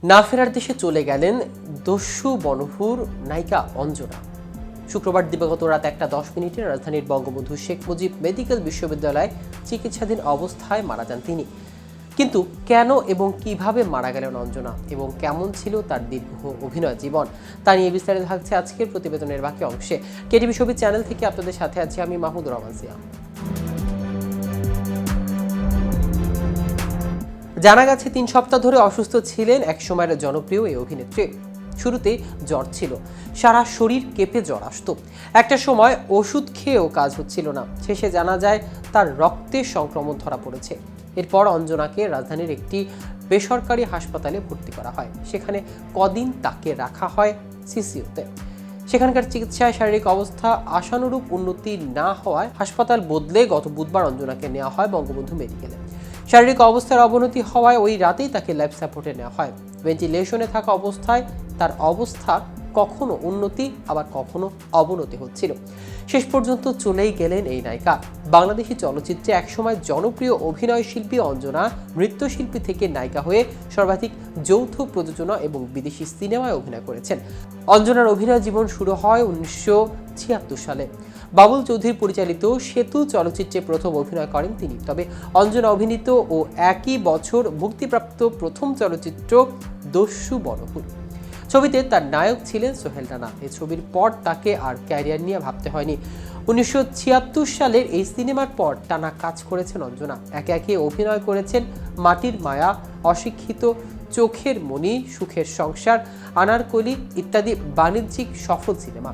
না ফেরার দেশে চলে গেলেন দস্যু বনহুর নায়িকা অঞ্জনা। শুক্রবার দিবাগত রাত 1:10 রাজধানীর বঙ্গবন্ধু শেখ মুজিব মেডিকেল বিশ্ববিদ্যালয়ে চিকিৎসাধীন অবস্থায় মারা যান তিনি। কিন্তু কেন এবং কিভাবে মারা গেলেন অঞ্জনা এবং কেমন ছিল তার দীর্ঘ অভিনয় জীবন, তা নিয়ে বিস্তারিত থাকছে আজকের প্রতিবেদনের বাকি অংশে। কেটিভি ছবি চ্যানেল থেকে আপনাদের সাথে আছি আমি মাহমুদুর রহমান জিয়া। জানা গেছে 3 সপ্তাহ ধরে অসুস্থ ছিলেন একসময়ের জনপ্রিয় এই অভিনেত্রী। শুরুতে জ্বর ছিল, সারা শরীর কেঁপে জ্বর আসতো। একটা সময় ওষুধ খেয়েও কাজ হচ্ছিল না। শেষে জানা যায় তার রক্তে সংক্রমণ ধরা পড়েছে। এরপর অঞ্জনাকে রাজধানীর একটি বেসরকারি হাসপাতালে ভর্তি করা হয়। সেখানে কদিন তাকে রাখা হয় সিসিউতে। সেখানকার চিকিৎসায় শারীরিক অবস্থা আশানুরূপ উন্নতি না হওয়ায় হাসপাতাল বদলে গত বুধবার অঞ্জনাকে নেওয়া হয় বঙ্গবন্ধু মেডিকেলে। শারীরিক অবস্থার অবনতি হওয়ায় ওই রাতেই তাকে লাইফ সাপোর্টে নেওয়া হয়। ভেন্টিলেশনে থাকা অবস্থায় তার অবস্থা কখনো উন্নতি আবার কখনো অবনতি হচ্ছিল। শেষ পর্যন্ত চলেই গেলেন এই নায়িকা। বাংলাদেশি চলচ্চিত্রে একসময় জনপ্রিয় অভিনয় শিল্পী অঞ্জনা নৃত্যশিল্পী থেকে নায়িকা হয়ে সর্বাধিক যৌথ প্রযোজনা এবং বিদেশি সিনেমায় অভিনয় করেছেন। অঞ্জনার অভিনয় জীবন শুরু হয় 1976 সালে। বাবুল চৌধুরী পরিচালিত সেতু চলচ্চিত্রে প্রথম অভিনয় করেন তিনি। তবে অঞ্জনা অভিনীত ও একই বছর মুক্তিপ্রাপ্ত প্রথম চলচ্চিত্র দস্যু বনহুর ছবিতে তার নায়ক ছিলেন সোহেল রানা। এই ছবির পর তাকে আর ক্যারিয়ার নিয়ে ভাবতে হয়নি। 1976 সালের এই সিনেমার পর টানা কাজ করেছেন অঞ্জনা। একে একে অভিনয় করেছেন মাটির মায়া, অশিক্ষিত, চোখের মণি, সুখের সংসার, আনারকলি ইত্যাদি বাণিজ্যিক সফল সিনেমা।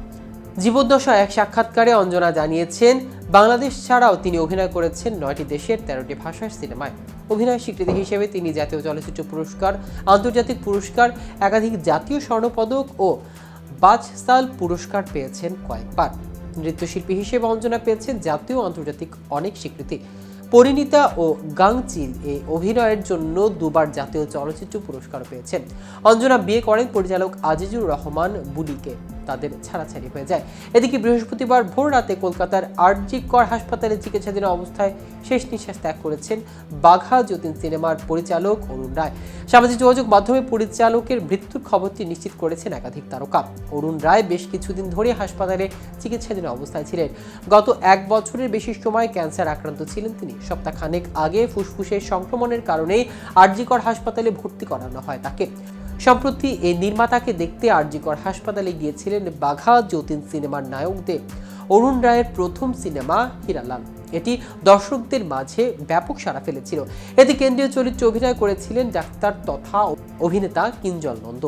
জীবদ্দশায় এক সাক্ষাৎকারে অঞ্জনা জানিয়েছেন, বাংলাদেশ ছাড়াও তিনি অভিনয় করেছেন 9টি দেশের 13টি ভাষার সিনেমায়। অভিনয় স্বীকৃতি হিসেবে তিনি জাতীয় চলচ্চিত্র পুরস্কার, আন্তর্জাতিক পুরস্কার, একাধিক জাতীয় স্বর্ণপদক ও বাচসাল পুরস্কার পেয়েছেন কয়েকবার। নৃত্যশিল্পী হিসেবে অঞ্জনা পেয়েছেন জাতীয় ও আন্তর্জাতিক অনেক স্বীকৃতি। পরিণীতা ও গাংচিল এই অভিনয়ের জন্য 2বার জাতীয় চলচ্চিত্র পুরস্কার পেয়েছেন। অঞ্জনা বিয়ে করেন পরিচালক আজিজুর রহমান বুলিকে। তাদের ছাড়াছাড়ি হয়ে যায়। এদিকে বৃহস্পতিবার ভোর রাতে কলকাতার আরজি কর হাসপাতালে চিকিৎসাধীন অবস্থায় শেষ নিঃশ্বাস ত্যাগ করেছেন বাঘা যতীন সিনেমার পরিচালক অরুণ রায়। সামাজিক যোগাযোগ মাধ্যমে পরিচালকের মৃত্যুর খবরটি নিশ্চিত করেছেন একাধিক তারকা। অরুণ রায় বেশ কিছুদিন ধরে হাসপাতালে চিকিৎসাধীন অবস্থায় ছিলেন। গত 1 বছরের বেশি সময় ক্যান্সার আক্রান্ত ছিলেন তিনি। সপ্তাহখানেক আগে ফুসফুসের সংক্রমণের কারণেই আরজি কর হাসপাতালে ভর্তি করানো হয় তাকে। সম্প্রতি এই নির্মাতাকে দেখতে আরজি কর হাসপাতালে গিয়েছিলেন বাঘা যতীন সিনেমার নায়ক দেব। অরুণ রায়ের প্রথম সিনেমা হীরালাল, এটি দর্শকদের মাঝে ব্যাপক সাড়া ফেলেছিল। এতে কেন্দ্রীয় চরিত্রে অভিনয় করেছিলেন ডাক্তার তথা অভিনেতা কিঞ্জল নন্দ।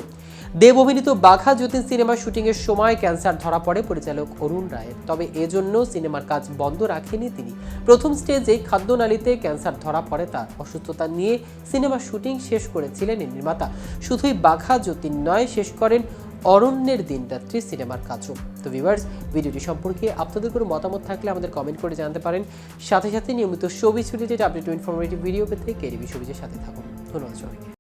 দেব অভিনীত বাঘা যতীন সিনেমার শুটিংয়ের সময় ক্যান্সার ধরা পড়ে পরিচালক অরুণ রায়ের। তবে এজন্য সিনেমার কাজ বন্ধ রাখেনি তিনি। প্রথম স্টেজে খাদ্যনালীতে ক্যান্সার ধরা পড়ে তার। অসুস্থতা নিয়ে সিনেমার শুটিং শেষ করেছিলেন এই নির্মাতা। শুধুই বাঘা যতীন নয়, শেষ করেন অরণ্যের দিনরাত্রি সিনেমার কাজও। তো ভিউয়ার্স, ভিডিওটি সম্পর্কে আপনাদের কোনো মতামত থাকলে আমাদের কমেন্ট করে জানাতে পারেন। সাথে সাথে নিয়মিত শোবিজ রিলেটেড আপডেট ও ইনফরমেটিভ ভিডিও পেতে কেটিভি শোবিজের সাথে থাকুন। ধন্যবাদ সবাইকে।